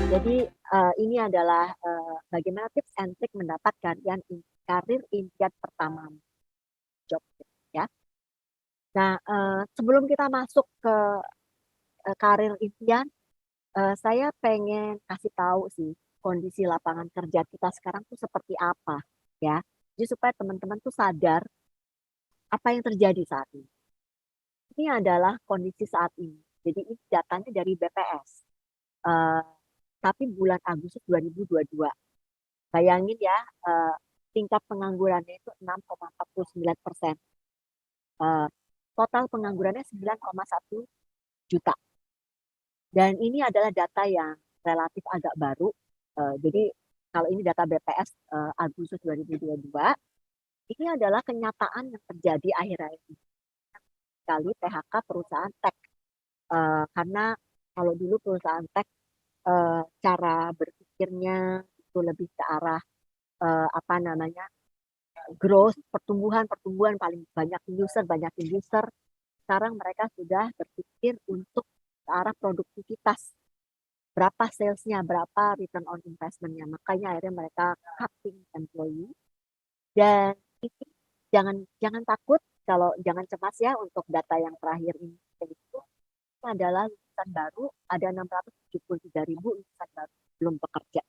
Jadi ini adalah bagaimana tips and trik mendapat karir impian pertama job ya. Nah, sebelum kita masuk ke karir impian, saya pengen kasih tahu sih kondisi lapangan kerja kita sekarang tuh seperti apa ya. Jadi supaya teman-teman tuh sadar apa yang terjadi saat ini. Ini adalah kondisi saat ini. Jadi ini datanya dari BPS. Eh, tapi bulan Agustus 2022. Bayangin ya, eh, tingkat penganggurannya itu 6,49%. Eh, total penganggurannya 9,1 juta. Dan ini adalah data yang relatif agak baru. Jadi kalau ini data BPS Agustus 2022, ini adalah kenyataan yang terjadi akhir-akhir ini. Kali PHK perusahaan tech. Karena kalau dulu perusahaan tech cara berpikirnya itu lebih ke arah apa namanya growth, pertumbuhan paling banyak user. Sekarang mereka sudah berpikir untuk ke arah produktivitas, berapa salesnya, berapa return on investmentnya. Makanya akhirnya mereka cutting employee. Dan ini jangan jangan takut, kalau jangan cemas ya untuk data yang terakhir ini. Itu adalah lulusan baru, ada 673.000 lulusan baru belum bekerja.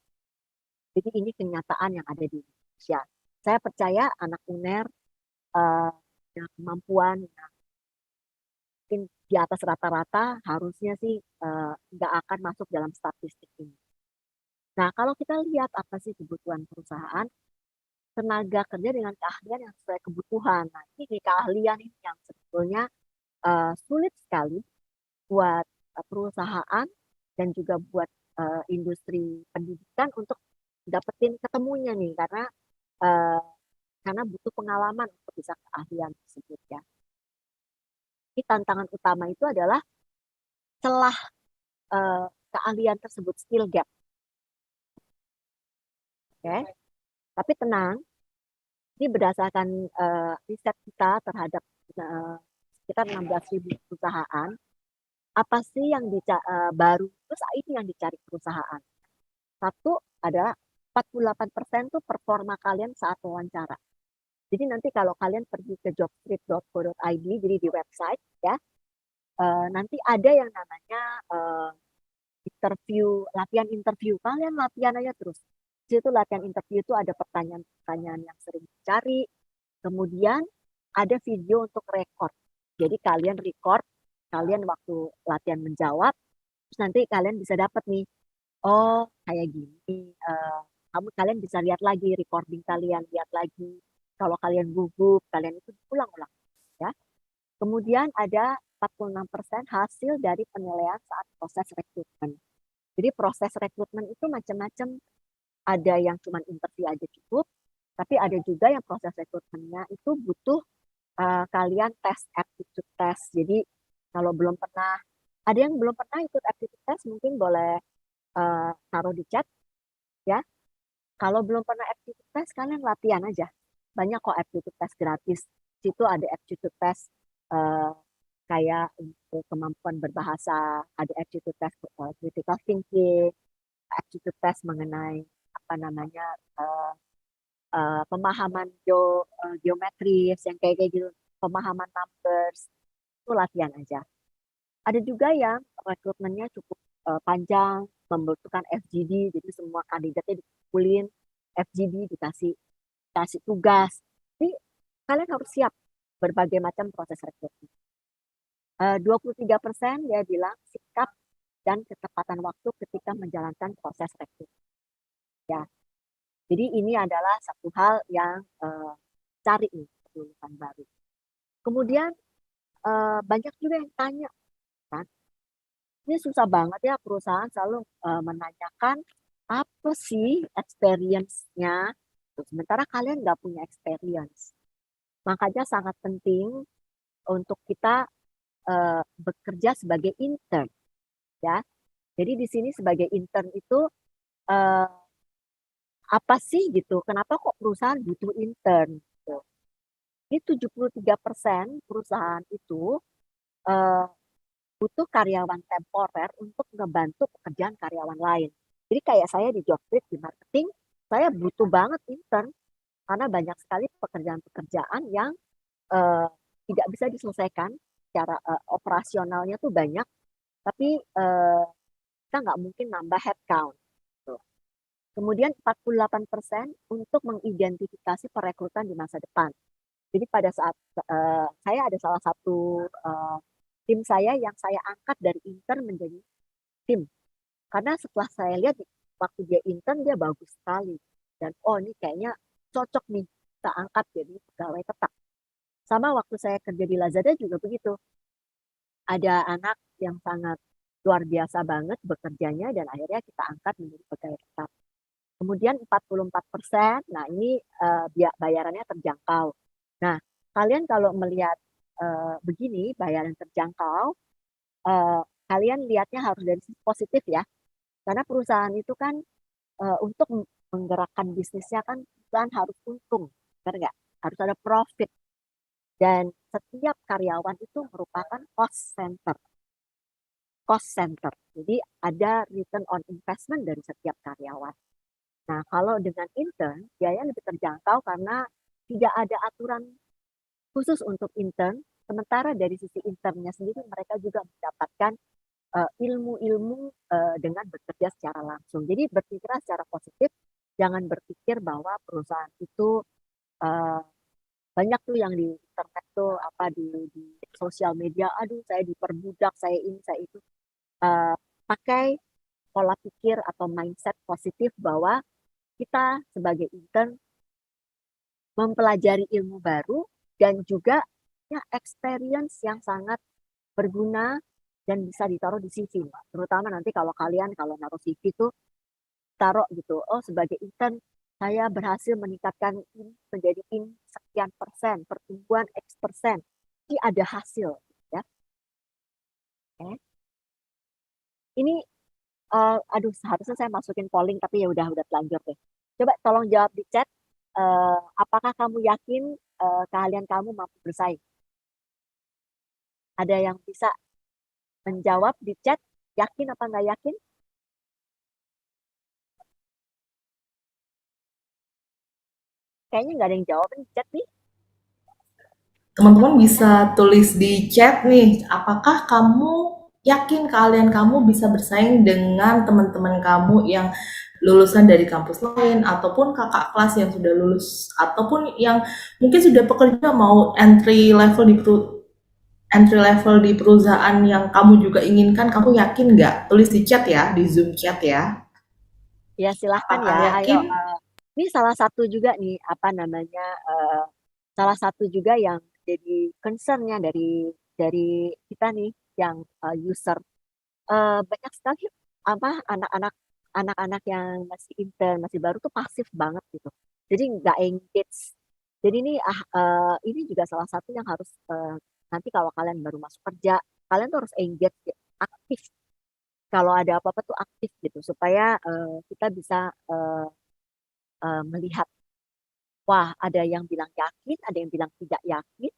Jadi ini kenyataan yang ada di Indonesia. Saya percaya anak UNER yang kemampuan yang mungkin di atas rata-rata harusnya sih nggak akan masuk dalam statistik ini. Nah, kalau kita lihat apa sih kebutuhan perusahaan, tenaga kerja dengan keahlian yang sesuai kebutuhan. Nah, ini keahlian ini yang sebetulnya sulit sekali buat perusahaan dan juga buat industri pendidikan untuk dapetin ketemunya nih, uh, karena butuh pengalaman untuk bisa keahlian tersebut ya. Jadi tantangan utama itu adalah celah keahlian tersebut, skill gap. Oke, tapi tenang, ini berdasarkan riset kita terhadap sekitar 16.000 perusahaan, apa sih yang baru terus ini yang dicari perusahaan. Satu adalah 48% tuh performa kalian saat wawancara. Jadi nanti kalau kalian pergi ke jobstreet.co.id, jadi di website ya, nanti ada yang namanya latihan interview. Kalian latihan aja terus. Di situ latihan interview itu ada pertanyaan-pertanyaan yang sering dicari. Kemudian ada video untuk record. Jadi kalian record, kalian waktu latihan menjawab, terus nanti kalian bisa dapat nih, oh kayak gini. Kalian bisa lihat lagi recording kalian, lihat lagi. Kalau kalian gugup, kalian itu ulang-ulang ya. Kemudian ada 46% hasil dari penilaian saat proses rekrutmen. Jadi proses rekrutmen itu macam-macam. Ada yang cuma interview aja cukup, tapi ada juga yang proses rekrutmennya itu butuh kalian tes aptitude test. Jadi kalau belum pernah, ada yang belum pernah ikut aptitude test, mungkin boleh taruh di chat ya. Kalau belum pernah aptitude test, kalian latihan aja. Banyak kok aptitude test gratis. Di situ ada aptitude test uh, kayak untuk kemampuan berbahasa, ada aptitude test critical thinking, aptitude test mengenai apa namanya pemahaman geometris yang kayak gitu, pemahaman numbers, itu latihan aja. Ada juga yang rekrutmennya cukup panjang, membutuhkan FGD, jadi semua kandidatnya dikumpulin, FGD dikasih tugas. Jadi kalian harus siap berbagai macam proses rekrutmen. 23% dia bilang sikap dan ketepatan waktu ketika menjalankan proses rekrutmen. Ya, jadi ini adalah satu hal yang cari nih lulusan baru. Kemudian banyak juga yang tanya kan, ini susah banget ya perusahaan selalu menanyakan apa sih experience-nya, sementara kalian nggak punya experience. Makanya sangat penting untuk kita bekerja sebagai intern ya. Jadi di sini sebagai intern itu uh, apa sih gitu? Kenapa kok perusahaan butuh intern? Gitu. Ini 73% perusahaan itu eh, butuh karyawan temporer untuk ngebantu pekerjaan karyawan lain. Jadi kayak saya di Jobstreet di marketing, saya butuh banget intern karena banyak sekali pekerjaan-pekerjaan yang eh, tidak bisa diselesaikan secara operasionalnya tuh banyak, tapi kita nggak mungkin nambah headcount. Tuh. Kemudian 48% untuk mengidentifikasi perekrutan di masa depan. Jadi pada saat saya ada salah satu tim saya yang saya angkat dari intern menjadi tim. Karena setelah saya lihat waktu dia intern dia bagus sekali. Dan oh ini kayaknya cocok nih kita angkat jadi pegawai tetap. Sama waktu saya kerja di Lazada juga begitu. Ada anak yang sangat luar biasa banget bekerjanya dan akhirnya kita angkat menjadi pegawai tetap. Kemudian 44%, nah ini bayarannya terjangkau. Nah, kalian kalau melihat begini, bayaran terjangkau, kalian lihatnya harus dari sisi positif ya. Karena perusahaan itu kan untuk menggerakkan bisnisnya kan perusahaan harus untung, benar nggak? Harus ada profit. Dan setiap karyawan itu merupakan cost center. Cost center. Jadi ada return on investment dari setiap karyawan. Nah, kalau dengan intern, biaya lebih terjangkau karena tidak ada aturan khusus untuk intern. Sementara dari sisi internnya sendiri, mereka juga mendapatkan ilmu-ilmu dengan bekerja secara langsung. Jadi berpikir secara positif, jangan berpikir bahwa perusahaan itu uh, banyak tuh yang di internet tuh apa di sosial media, aduh saya diperbudak, saya ini, saya itu. Uh, Pakai pola pikir atau mindset positif bahwa kita sebagai intern mempelajari ilmu baru dan juga ya, experience yang sangat berguna dan bisa ditaruh di CV. Terutama nanti kalau kalian kalau naruh CV itu taruh gitu, oh sebagai intern saya berhasil meningkatkan ini menjadi ini sekian persen, pertumbuhan X persen. Jadi ada hasil. Ya. Oke. Ini, aduh seharusnya saya masukin polling tapi ya udah telanjur deh. Coba tolong jawab di chat, apakah kamu yakin keahlian kamu mampu bersaing? Ada yang bisa menjawab di chat, yakin apa nggak yakin? Kayaknya nggak ada yang jawab di chat nih. Teman-teman bisa tulis di chat nih, apakah kamu yakin keahlian kamu bisa bersaing dengan teman-teman kamu yang lulusan dari kampus lain ataupun kakak kelas yang sudah lulus ataupun yang mungkin sudah pekerja mau entry level di perusahaan yang kamu juga inginkan, kamu yakin nggak? Tulis di chat ya, di Zoom chat ya. Ya silahkan Apakah ya, ayo. yakin? Ini salah satu juga nih, apa namanya, salah satu juga yang jadi concernnya dari kita nih, yang user. Banyak sekali apa anak-anak yang masih intern, masih baru tuh pasif banget gitu. Jadi nggak engage. Jadi ini juga salah satu yang harus nanti kalau kalian baru masuk kerja, kalian tuh harus engage, ya, aktif kalau ada apa-apa tuh aktif gitu supaya kita bisa eh, melihat wah ada yang bilang yakin, ada yang bilang tidak yakin,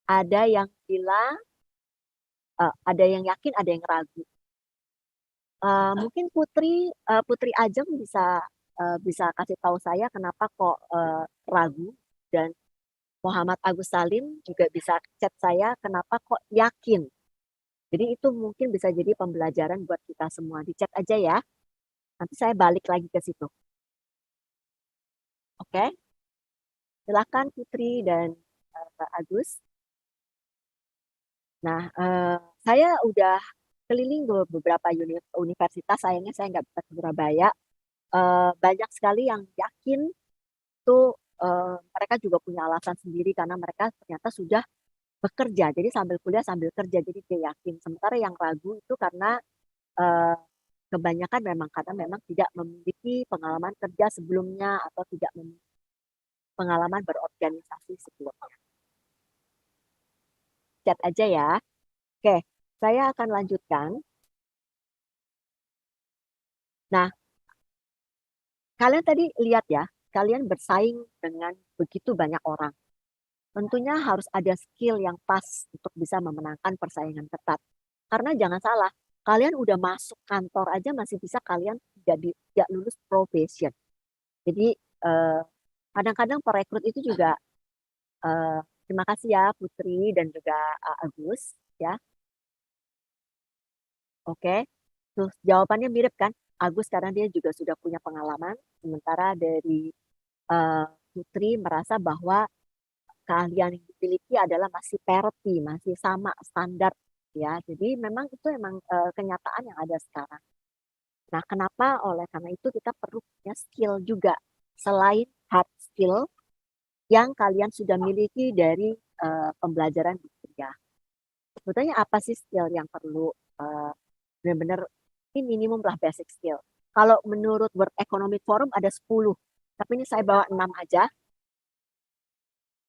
ada yang bilang ada yang yakin, ada yang ragu. Mungkin Putri Ajeng bisa kasih tahu saya kenapa kok ragu dan Muhammad Agus Salim juga bisa chat saya kenapa kok yakin. Jadi itu mungkin bisa jadi pembelajaran buat kita semua. Di chat aja ya. Nanti saya balik lagi ke situ. Oke? Silakan Putri dan Agus. Nah, saya udah keliling beberapa universitas, sayangnya saya nggak bisa ke Surabaya. Banyak sekali yang yakin tuh mereka juga punya alasan sendiri karena mereka ternyata sudah bekerja, jadi sambil kuliah sambil kerja, jadi dia yakin. Sementara yang ragu itu karena eh, kebanyakan memang karena memang tidak memiliki pengalaman kerja sebelumnya atau tidak memiliki pengalaman berorganisasi sebelumnya. Chat aja ya. Oke, saya akan lanjutkan. Nah, kalian tadi lihat ya, kalian bersaing dengan begitu banyak orang. Tentunya harus ada skill yang pas untuk bisa memenangkan persaingan ketat. Karena jangan salah, kalian udah masuk kantor aja masih bisa kalian tidak lulus probation. Jadi kadang-kadang perekrut itu juga terima kasih ya Putri dan juga Agus ya. Oke. Terus jawabannya mirip kan? Agus karena dia juga sudah punya pengalaman, sementara dari Putri merasa bahwa keahlian yang dimiliki adalah masih parity, masih sama standar ya. Jadi memang itu memang kenyataan yang ada sekarang. Nah, kenapa? Oleh karena itu kita perlu punya skill juga selain hard skill yang kalian sudah miliki dari pembelajaran di kuliah. Sebetulnya apa sih skill yang perlu benar-benar ini minimum lah basic skill. Kalau menurut World Economic Forum ada 10, tapi ini saya bawa 6 aja.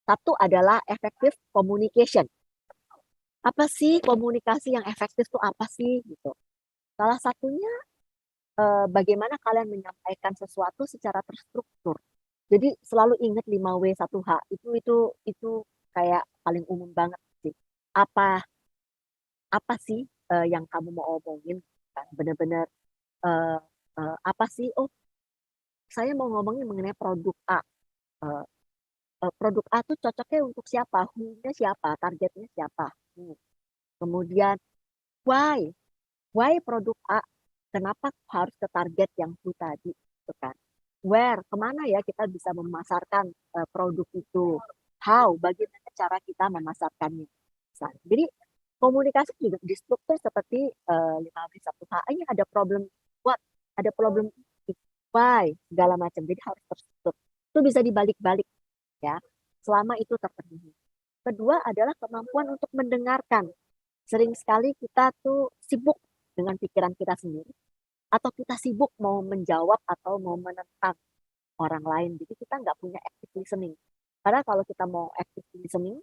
Satu adalah effective communication. Apa sih komunikasi yang efektif itu apa sih gitu. Salah satunya bagaimana kalian menyampaikan sesuatu secara terstruktur. Jadi selalu ingat 5W 1H itu kayak paling umum banget sih. Apa sih yang kamu mau omongin? Benar-benar apa sih? Oh, saya mau ngomongin mengenai produk A. Eh, Produk A tuh cocoknya untuk siapa? Who-nya siapa? Targetnya siapa? Kemudian why? Why produk A? Kenapa harus ke target yang who tadi? Gitu kan? Where? Kemana ya kita bisa memasarkan produk itu? How? Bagaimana cara kita memasarkannya? Jadi komunikasi juga distruktur seperti 5W1H. Ini ada problem what? Ada problem why? Segala macam. Jadi harus terstruktur. Itu bisa dibalik-balik ya, selama itu terpenuhi. Kedua adalah kemampuan untuk mendengarkan. Sering sekali kita tuh sibuk dengan pikiran kita sendiri, atau kita sibuk mau menjawab atau mau menentang orang lain. Jadi kita nggak punya active listening. Karena kalau kita mau active listening,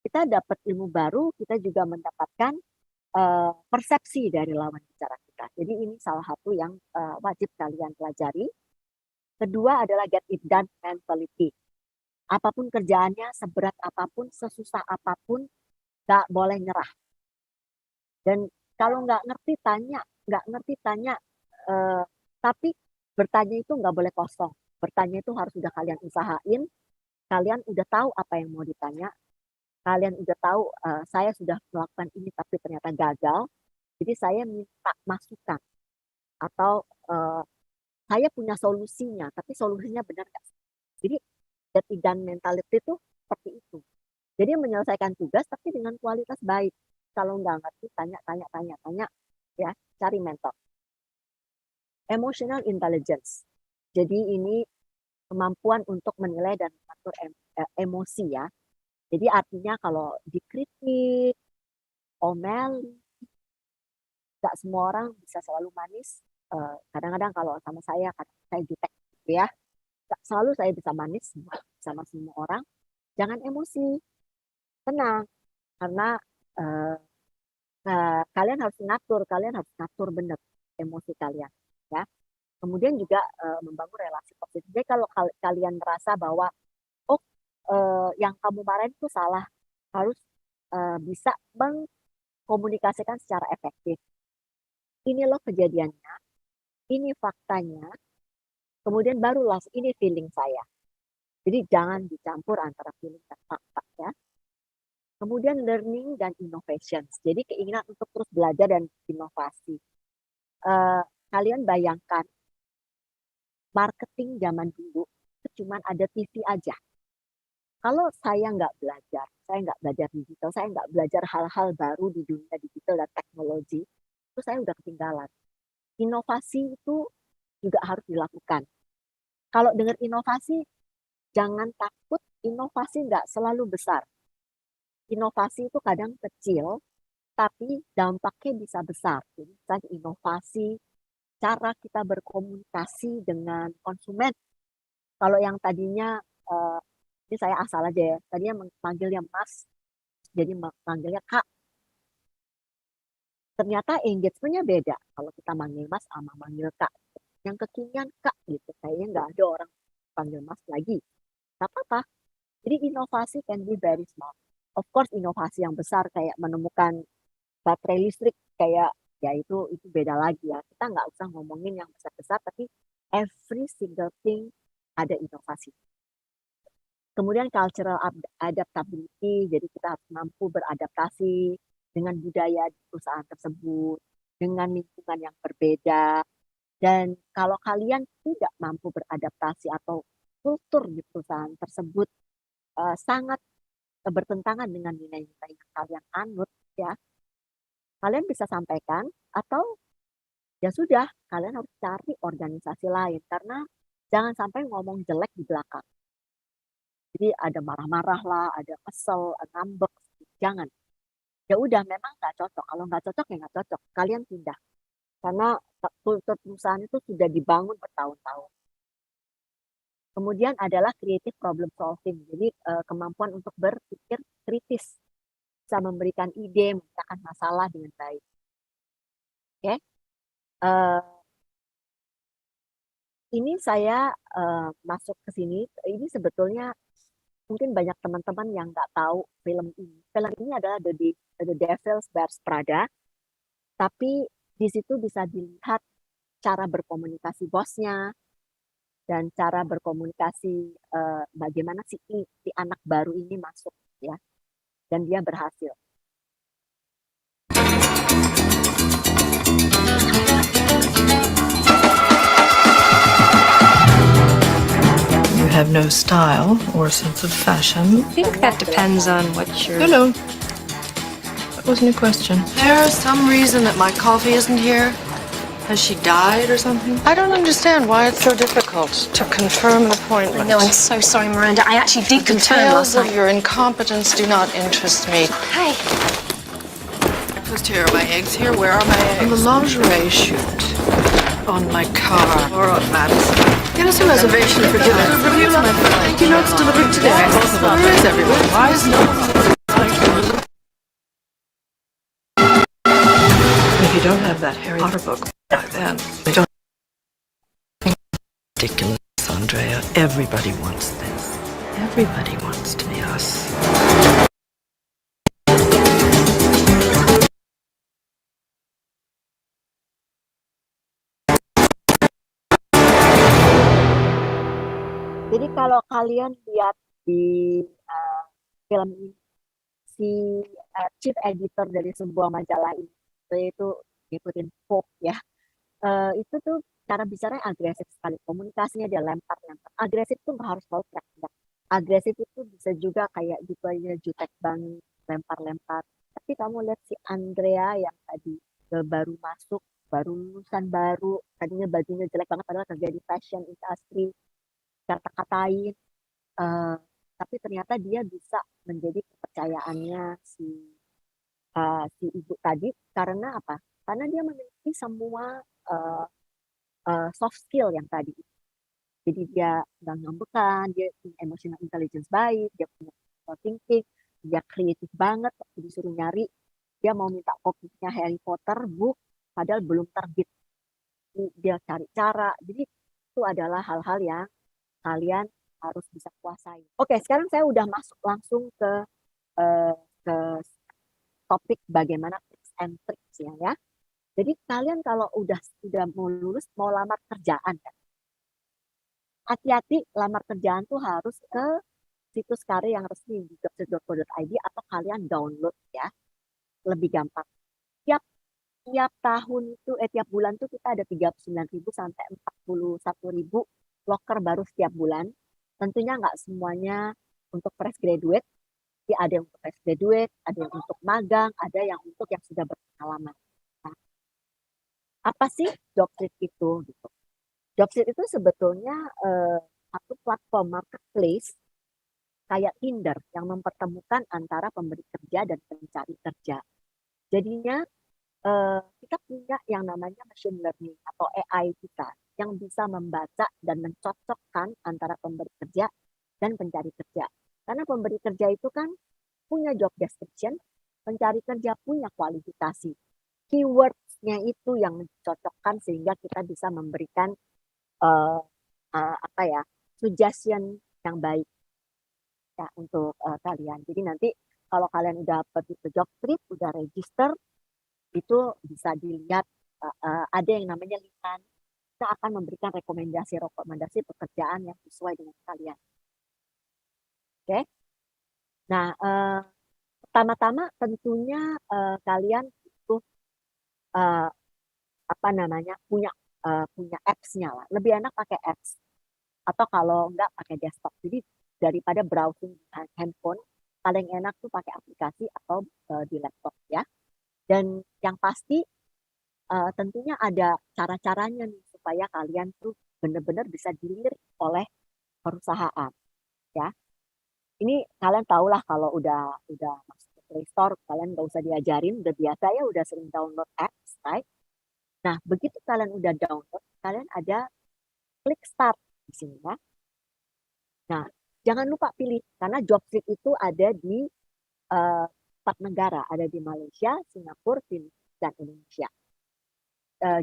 kita dapat ilmu baru, kita juga mendapatkan persepsi dari lawan bicara kita. Jadi ini salah satu yang wajib kalian pelajari. Kedua adalah get it done mentality. Apapun kerjaannya, seberat apapun, sesusah apapun, nggak boleh nyerah. Dan kalau nggak ngerti tanya, nggak ngerti tanya. Tapi bertanya itu nggak boleh kosong. Bertanya itu harus sudah kalian usahain. Kalian udah tahu apa yang mau ditanya. Kalian udah tahu saya sudah melakukan ini tapi ternyata gagal. Jadi saya minta masukan atau saya punya solusinya, tapi solusinya benar nggak? Jadi dan mentality itu seperti itu. Jadi menyelesaikan tugas tapi dengan kualitas baik. Kalau nggak ngerti tanya ya, cari mentor. Emotional intelligence. Jadi ini kemampuan untuk menilai dan mengatur emosi ya. Jadi artinya kalau dikritik, omel, nggak semua orang bisa selalu manis. Kadang-kadang kalau sama saya jutek gitu ya. Nggak selalu saya bisa manis sama semua orang. Jangan emosi, tenang. Karena kalian harus ngatur benar emosi kalian. Ya. Kemudian juga membangun relasi positif. Jadi kalau kalian merasa bahwa oh yang kamu marahin itu salah, harus bisa mengkomunikasikan secara efektif. Ini loh kejadiannya, ini faktanya, kemudian barulah ini feeling saya. Jadi jangan dicampur antara feeling dan fakta ya. Kemudian learning dan innovation. Jadi keinginan untuk terus belajar dan inovasi. Kalian bayangkan marketing zaman dulu itu cuma ada TV aja. Kalau saya nggak belajar digital, saya nggak belajar hal-hal baru di dunia digital dan teknologi, itu saya udah ketinggalan. Inovasi itu juga harus dilakukan. Kalau dengar inovasi, jangan takut, inovasi nggak selalu besar. Inovasi itu kadang kecil, tapi dampaknya bisa besar. Jadi misalnya inovasi, cara kita berkomunikasi dengan konsumen. Kalau yang tadinya, ini saya asal aja ya, tadinya manggilnya Mas, jadi manggilnya Kak. Ternyata engagementnya beda kalau kita manggil Mas sama manggil Kak. Yang kekinian Kak gitu, kayaknya nggak ada orang panggil Mas lagi. Nggak apa-apa. Jadi inovasi can be very small. Of course inovasi yang besar kayak menemukan baterai listrik kayak ya itu beda lagi ya. Kita nggak usah ngomongin yang besar-besar, tapi every single thing ada inovasi. Kemudian cultural adaptability, jadi kita harus mampu beradaptasi dengan budaya di perusahaan tersebut, dengan lingkungan yang berbeda. Dan kalau kalian tidak mampu beradaptasi atau kultur di perusahaan tersebut sangat bertentangan dengan nilai-nilai yang kalian anut, ya, kalian bisa sampaikan atau ya sudah, kalian harus cari organisasi lain karena jangan sampai ngomong jelek di belakang. Jadi ada marah-marah lah, ada kesel, ngambek, jangan. Ya udah, memang nggak cocok. Kalau nggak cocok ya nggak cocok. Kalian pindah karena kultur perusahaan itu sudah dibangun bertahun-tahun. Kemudian adalah creative problem solving, jadi kemampuan untuk berpikir kritis, bisa memberikan ide, memecahkan masalah dengan baik. Oke, ini saya masuk ke sini. Ini sebetulnya mungkin banyak teman-teman yang nggak tahu film ini. Film ini adalah The Devil's Wears Prada, tapi di situ bisa dilihat cara berkomunikasi bosnya dan cara berkomunikasi bagaimana si anak baru ini masuk, ya, dan dia berhasil. You have no style or sense of fashion. I think that depends on what you're... No. That wasn't a question. There's some reason that my coffee isn't here. Has she died or something? I don't understand why it's so difficult to confirm an appointment. No, I'm so sorry, Miranda. I actually did confirm last Details of night. your incompetence do not interest me. Hey. Breakfast, here are my eggs. Here, where are my eggs? On the lingerie shoot. On my car. Laura Madison. Get us a reservation for dinner. Thank you. Notes delivered today. Where is everyone? Why is no one? If you don't have that Harry Potter book by then, we don't. Ridiculous, Andrea. Everybody wants this. Everybody wants to be us. Jadi kalau kalian lihat di film ini, si chief editor dari sebuah majalah ini, yaitu ngikutin Vogue ya, itu tuh cara bicaranya agresif sekali, komunikasinya dia lempar-lempar. Agresif tuh nggak harus selalu teriak. Agresif itu bisa juga kayak gitu aja, jutek banget, lempar-lempar. Tapi kamu lihat si Andrea yang tadi baru masuk, baru lulusan baru, tadinya bajunya jelek banget padahal kerja di fashion industry, kata-katain, tapi ternyata dia bisa menjadi kepercayaannya si ibu tadi karena apa? Karena dia memiliki semua soft skill yang tadi. Jadi dia nggak ngambekan, dia punya emotional intelligence baik, dia punya critical thinking, dia kreatif banget. Waktu disuruh nyari, dia mau minta kopinya Harry Potter book, padahal belum terbit. Dia cari cara. Jadi itu adalah hal-hal yang kalian harus bisa kuasai. Oke, sekarang saya udah masuk langsung ke topik bagaimana tips and tricks ya. Jadi kalian kalau udah mau lulus, mau lamar kerjaan kan, hati-hati lamar kerjaan tuh harus ke situs karir yang resmi di jobstreet.co.id atau kalian download ya, lebih gampang. Tiap tahun itu, tiap bulan tuh kita ada 39.000 sampai 41.000 loker baru setiap bulan. Tentunya nggak semuanya untuk fresh graduate, jadi ada yang untuk fresh graduate, ada yang untuk magang, ada yang untuk yang sudah berpengalaman. Nah, apa sih Jobstreet itu? Gitu. Jobstreet itu sebetulnya satu platform marketplace kayak Tinder yang mempertemukan antara pemberi kerja dan pencari kerja. Jadinya kita punya yang namanya machine learning atau AI kita yang bisa membaca dan mencocokkan antara pemberi kerja dan pencari kerja. Karena pemberi kerja itu kan punya job description, pencari kerja punya kualifikasi. Keywords-nya itu yang mencocokkan sehingga kita bisa memberikan suggestion yang baik. ya untuk kalian. Jadi nanti kalau kalian udah pergi ke job street, udah register, itu bisa dilihat ada yang namanya LinkedIn. Kita akan memberikan rekomendasi pekerjaan yang sesuai dengan kalian. Oke? Nah, pertama-tama tentunya kalian butuh punya apps-nya lah. Lebih enak pakai apps atau kalau enggak pakai desktop. Jadi daripada browsing di handphone, paling enak tuh pakai aplikasi atau di laptop ya. Dan yang pasti tentunya ada cara-caranya nih supaya kalian tuh benar-benar bisa dilirik oleh perusahaan ya. Ini kalian tahulah kalau udah masuk ke Play Store, kalian nggak usah diajarin, udah biasa ya, udah sering download apps, right? Nah, begitu kalian udah download, kalian ada klik start di sini ya. Nah, jangan lupa pilih karena Jobstreet itu ada di 4 negara, ada di Malaysia, Singapura, Filipina, dan Indonesia.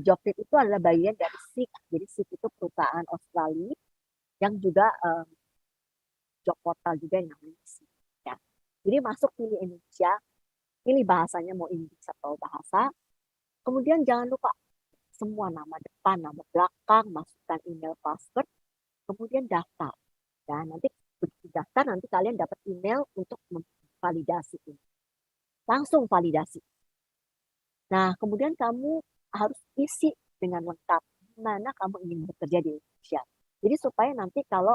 Jobstreet itu adalah bagian dari Seek. Jadi Seek itu perusahaan Australia yang juga job portal juga yang namanya Seek. Ya. Jadi masuk pilih Indonesia, pilih bahasanya mau Inggris atau bahasa. Kemudian jangan lupa semua nama depan, nama belakang, masukkan email password, kemudian daftar. Ya, nanti begitu daftar nanti kalian dapat email untuk memvalidasi ini. Langsung validasi. Nah, kemudian kamu harus isi dengan lengkap di mana kamu ingin bekerja di Indonesia. Jadi supaya nanti kalau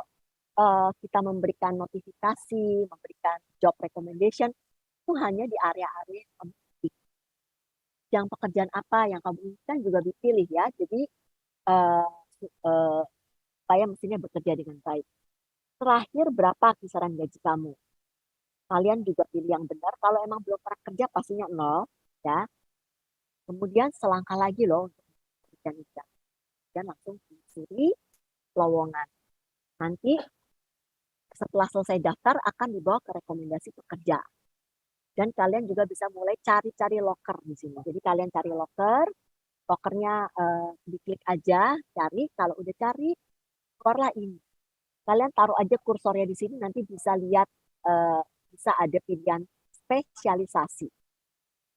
kita memberikan notifikasi, memberikan job recommendation, itu hanya di area-area yang kamu pilih. Yang pekerjaan apa yang kamu inginkan juga dipilih ya. Jadi supaya mestinya bekerja dengan baik. Terakhir, berapa kisaran gaji kamu? Kalian juga pilih yang benar. Kalau emang belum pernah kerja, pastinya 0. Ya. Kemudian selangkah lagi loh untuk pekerjaan itu. Dan langsung menyusuri lowongan. Nanti setelah selesai daftar akan dibawa ke rekomendasi pekerja. Dan kalian juga bisa mulai cari-cari loker di sini. Jadi kalian cari lokernya diklik aja, cari. Kalau udah cari, keluarlah ini. Kalian taruh aja kursornya di sini, nanti bisa lihat, bisa ada pilihan spesialisasi.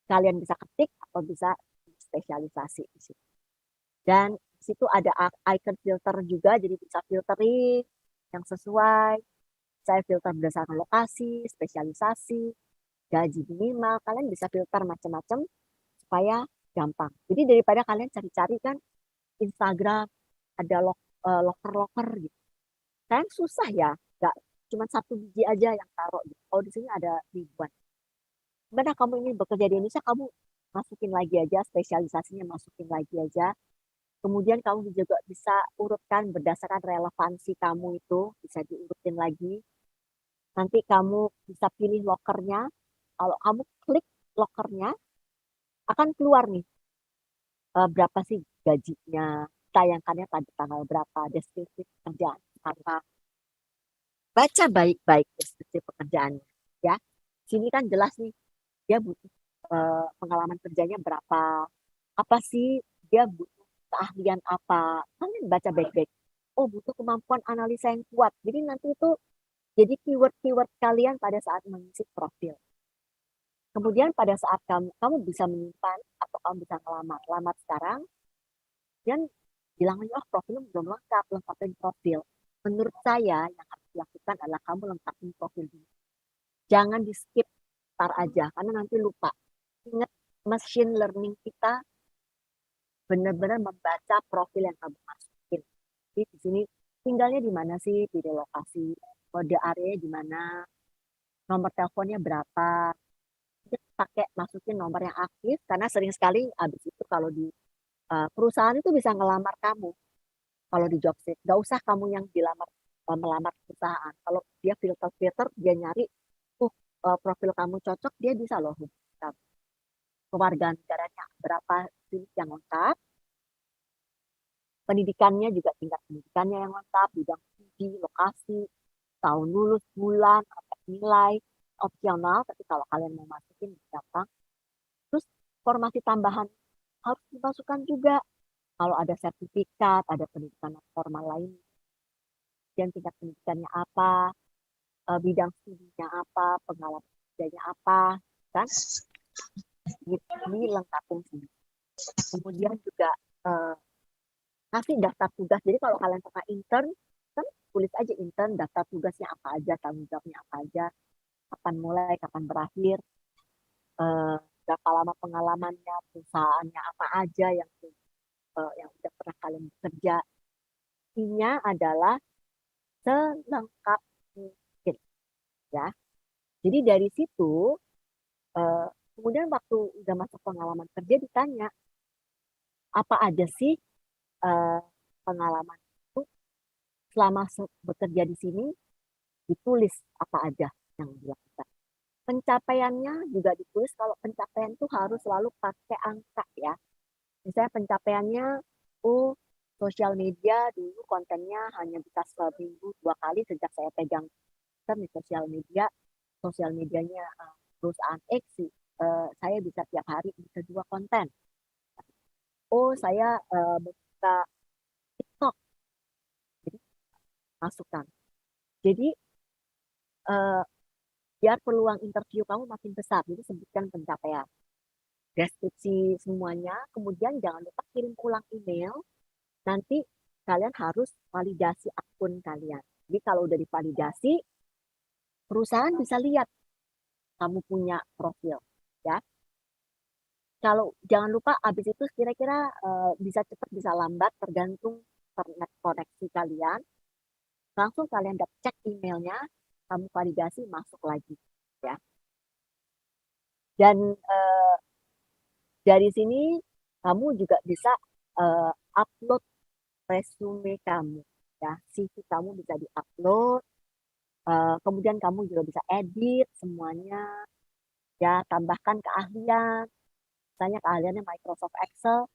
Kalian bisa ketik atau bisa spesialisasi di sini. Dan di situ ada icon filter juga, jadi bisa filtering yang sesuai. Saya filter berdasarkan lokasi, spesialisasi, gaji minimal. Kalian bisa filter macam-macam supaya gampang. Jadi daripada kalian cari-cari kan Instagram ada loker-loker gitu. Kan susah ya, nggak cuma 1 biji aja yang taruh gitu. Kalau di sini ada ribuan. Gimana kamu ingin bekerja di Indonesia, kamu masukin lagi aja, spesialisasinya masukin lagi aja. Kemudian kamu juga bisa urutkan berdasarkan relevansi kamu itu, bisa diurutin lagi. Nanti kamu bisa pilih lokernya. Kalau kamu klik lokernya, akan keluar nih berapa sih gajinya, tayangkannya pada tanggal berapa, deskripsi pekerjaan apa. Baca baik-baik deskripsi pekerjaannya ya. Sini kan jelas nih dia butuh pengalaman kerjanya berapa, apa sih dia butuh keahlian apa, kalian baca baik-baik. Oh, butuh kemampuan analisa yang kuat. Jadi nanti itu jadi keyword-keyword kalian pada saat mengisi profil. Kemudian pada saat kamu bisa menyimpan atau kamu bisa ngelamar sekarang, dan bilang aja, oh profilnya belum lengkap, lengkapin profil. Menurut saya yang harus dilakukan adalah kamu lengkapin profil dulu. Jangan di skip tar aja, karena nanti lupa. Ingat, machine learning kita benar-benar membaca profil yang kamu masukin. Jadi di sini tinggalnya di mana sih, pilih lokasi, kode area di mana, nomor teleponnya berapa, pakai masukin nomor yang aktif, karena sering sekali habis itu kalau di perusahaan itu bisa ngelamar kamu. Kalau di Jobstreet, nggak usah kamu yang melamar perusahaan. Kalau dia filter, dia nyari, profil kamu cocok, dia bisa loh hubungi kamu. Kewarganegaranya berapa jenis yang lengkap, pendidikannya juga tingkat pendidikannya yang lengkap, bidang studi, lokasi, tahun lulus, bulan, nilai, opsional, tapi kalau kalian mau masukin gampang. Terus informasi tambahan harus dimasukkan juga. Kalau ada sertifikat, ada pendidikan formal lain, dan tingkat pendidikannya apa, bidang studinya apa, pengalaman kerjanya apa, kan? Ini lengkapin sih. Kemudian juga kasih daftar tugas. Jadi kalau kalian pernah intern, kan tulis aja intern, daftar tugasnya apa aja, tanggung jawabnya apa aja, kapan mulai, kapan berakhir, berapa lama pengalamannya, perusahaannya apa aja yang udah pernah kalian bekerja. Intinya adalah selengkap mungkin, ya. Jadi dari situ, kemudian waktu udah masuk pengalaman kerja ditanya, apa aja sih pengalaman itu selama bekerja di sini, ditulis apa aja yang dilakukan. Pencapaiannya juga ditulis. Kalau pencapaian itu harus selalu pakai angka ya. Misalnya pencapaiannya, sosial media dulu kontennya hanya bisa seminggu 2 kali sejak saya pegang di sosial media. Sosial medianya perusahaan X, saya bisa tiap hari bisa 2 konten. Saya buka TikTok. Jadi masukkan. Jadi biar peluang interview kamu makin besar. Jadi sebutkan pencapaian, deskripsi semuanya, kemudian jangan lupa kirim ulang email. Nanti kalian harus validasi akun kalian. Jadi kalau udah divalidasi, perusahaan bisa lihat kamu punya profil, ya. Kalau jangan lupa habis itu kira-kira bisa cepat bisa lambat tergantung internet koneksi kalian. Langsung kalian cek emailnya, kamu validasi, masuk lagi, ya. Dan dari sini kamu juga bisa upload resume kamu, ya. CV kamu bisa diupload. Kemudian kamu juga bisa edit semuanya, ya. Tambahkan keahlian, misalnya keahliannya Microsoft Excel,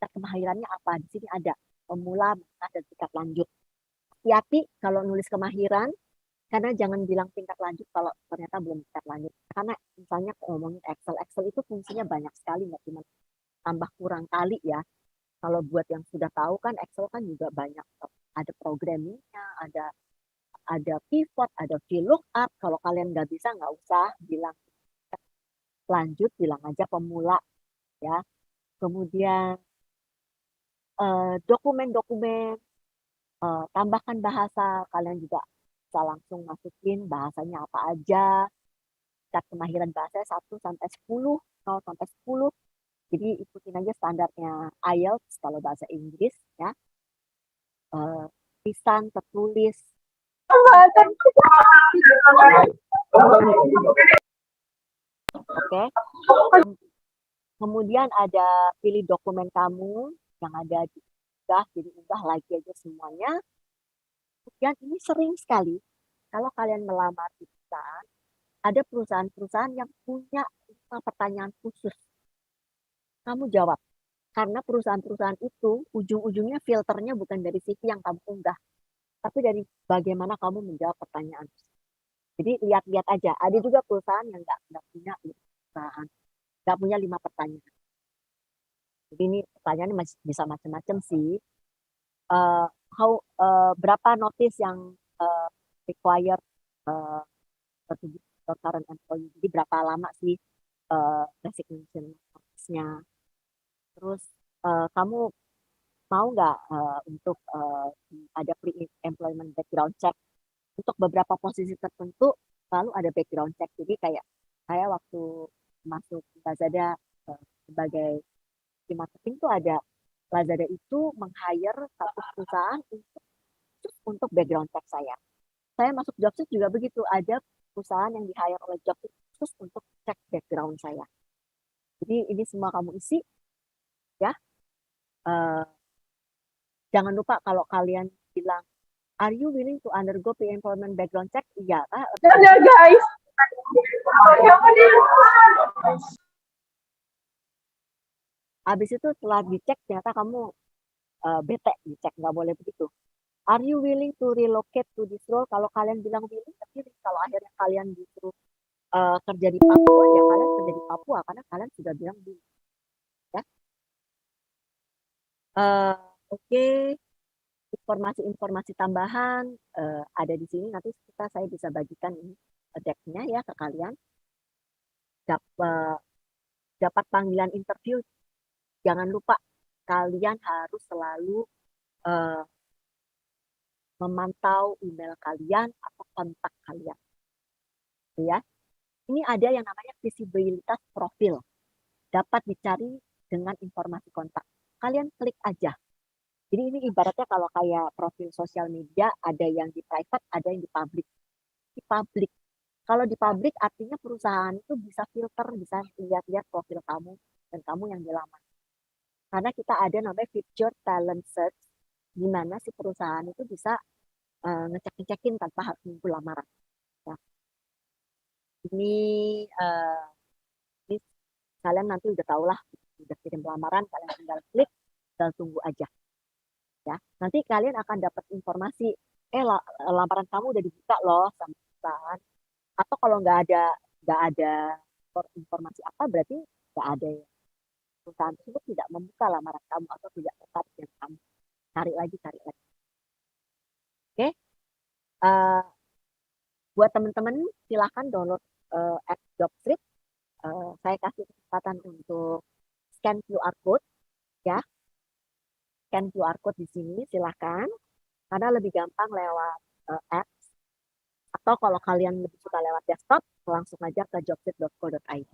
kemahirannya apa, di sini ada pemula, menengah, dan tingkat lanjut. Hati-hati kalau nulis kemahiran, karena jangan bilang tingkat lanjut kalau ternyata belum tingkat lanjut. Karena misalnya ngomongin Excel itu fungsinya banyak sekali, nggak cuma tambah kurang kali ya. Kalau buat yang sudah tahu kan Excel kan juga banyak, ada programmingnya, ada pivot, ada VLOOKUP. Kalau kalian nggak bisa, nggak usah bilang lanjut, bilang aja pemula, ya. Kemudian dokumen-dokumen, tambahkan bahasa, kalian juga bisa langsung masukin bahasanya apa aja. Tingkat kemahiran bahasa 1 sampai 10, 0 sampai 10. Jadi ikutin aja standarnya IELTS kalau bahasa Inggris, ya. Lisan, tertulis. Oke. Kemudian ada pilih dokumen kamu yang ada di unggah, jadi unggah lagi aja semuanya. Kemudian ini sering sekali kalau kalian melamar di perusahaan, ada perusahaan-perusahaan yang punya 5 pertanyaan khusus. Kamu jawab. Karena perusahaan-perusahaan itu ujung-ujungnya filternya bukan dari CV yang kamu unggah, tapi dari bagaimana kamu menjawab pertanyaan. Jadi lihat-lihat aja. Ada juga perusahaan yang nggak punya perusahaan, nggak punya 5 pertanyaan. Jadi ini pertanyaannya masih bisa macam-macam sih. Berapa notice yang required for current employee? Jadi berapa lama sih resignation notice-nya? Terus kamu mau nggak untuk ada pre-employment background check? Untuk beberapa posisi tertentu selalu ada background check. Jadi kayak saya waktu masuk Lazada sebagai tim marketing tuh ada, Lazada itu meng-hire satu perusahaan untuk background check saya. Saya masuk Jobstreet juga begitu, ada perusahaan yang di-hire oleh Jobstreet khusus untuk cek background saya. Jadi ini semua kamu isi, ya. Jangan lupa kalau kalian bilang, are you willing to undergo pre-employment background check? Iya, Dadah guys. habis itu setelah dicek ternyata kamu bete dicek, nggak boleh begitu. Are you willing to relocate to this role? Kalau kalian bilang willing, tapi kalau akhirnya kalian disuruh kerja di Papua, ya kalian kerja di Papua karena kalian sudah bilang willing, ya. Oke. informasi-informasi tambahan ada di sini. Nanti saya bisa bagikan ini deck-nya ya ke kalian. Dapat panggilan interview, jangan lupa kalian harus selalu memantau email kalian atau kontak kalian. Ya. Ini ada yang namanya visibilitas profil. Dapat dicari dengan informasi kontak. Kalian klik aja. Jadi ini ibaratnya kalau kayak profil sosial media, ada yang di private, ada yang di public. Di public. Kalau di public artinya perusahaan itu bisa filter, bisa lihat-lihat profil kamu dan kamu yang dilamar. Karena kita ada namanya feature talent search, di mana si perusahaan itu bisa ngecek-ngecekin tanpa harus nunggu lamaran. Ya. Ini kalian nanti udah tau lah, udah kirim lamaran, kalian tinggal klik dan tunggu aja. Ya, nanti kalian akan dapat informasi, lamaran kamu udah dibuka loh sama perusahaan. Atau kalau nggak ada informasi apa, berarti nggak ada ya. Perusahaan tersebut tidak membuka lamaran kamu atau tidak tertarik dengan kamu. Cari lagi. Oke, buat teman-teman silahkan download app Jobstreet. Saya kasih kesempatan untuk scan QR code ya. Scan QR code di sini silahkan, karena lebih gampang lewat apps. Atau kalau kalian lebih suka lewat desktop, langsung aja ke jobstreet.co.id.